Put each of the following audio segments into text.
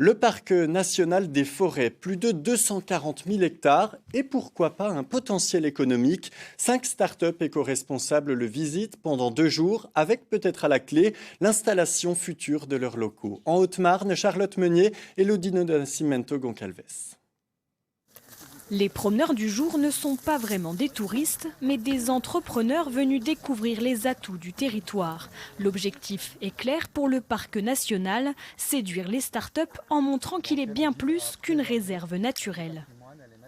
Le parc national des forêts, plus de 240 000 hectares et pourquoi pas un potentiel économique. 5 startups éco-responsables le visitent pendant 2 jours avec peut-être à la clé l'installation future de leurs locaux. En Haute-Marne, Charlotte Meunier et Lodino Nascimento Goncalves. Les promeneurs du jour ne sont pas vraiment des touristes, mais des entrepreneurs venus découvrir les atouts du territoire. L'objectif est clair pour le parc national, séduire les startups en montrant qu'il est bien plus qu'une réserve naturelle.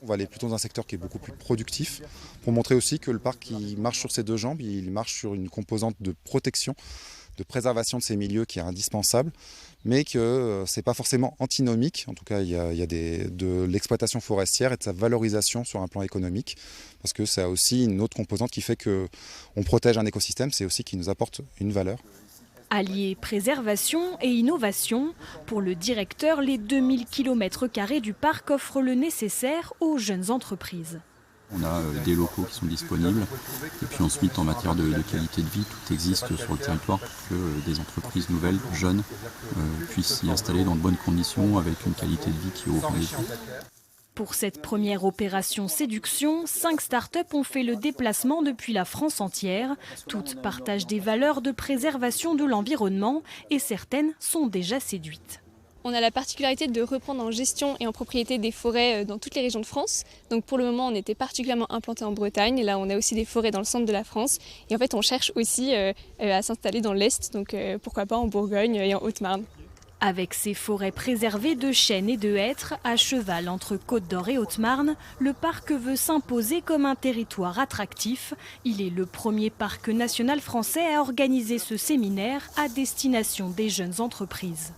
On va aller plutôt dans un secteur qui est beaucoup plus productif pour montrer aussi que le parc il marche sur ses 2 jambes, il marche sur une composante de protection, de préservation de ces milieux qui est indispensable, mais que ce n'est pas forcément antinomique. En tout cas, il y a de l'exploitation forestière et de sa valorisation sur un plan économique, parce que ça a aussi une autre composante qui fait qu'on protège un écosystème, c'est aussi qu'il nous apporte une valeur. Allier préservation et innovation, pour le directeur, les 2000 km² du parc offrent le nécessaire aux jeunes entreprises. On a des locaux qui sont disponibles et puis ensuite en matière de qualité de vie, tout existe sur le territoire pour que des entreprises nouvelles, jeunes, puissent s'y installer dans de bonnes conditions avec une qualité de vie qui est au rendez-vous. Pour cette première opération séduction, 5 startups ont fait le déplacement depuis la France entière. Toutes partagent des valeurs de préservation de l'environnement et certaines sont déjà séduites. On a la particularité de reprendre en gestion et en propriété des forêts dans toutes les régions de France. Donc pour le moment, on était particulièrement implanté en Bretagne. Là, on a aussi des forêts dans le centre de la France. Et en fait, on cherche aussi à s'installer dans l'Est, donc pourquoi pas en Bourgogne et en Haute-Marne. Avec ses forêts préservées de chênes et de hêtres, à cheval entre Côte-d'Or et Haute-Marne, le parc veut s'imposer comme un territoire attractif. Il est le premier parc national français à organiser ce séminaire à destination des jeunes entreprises.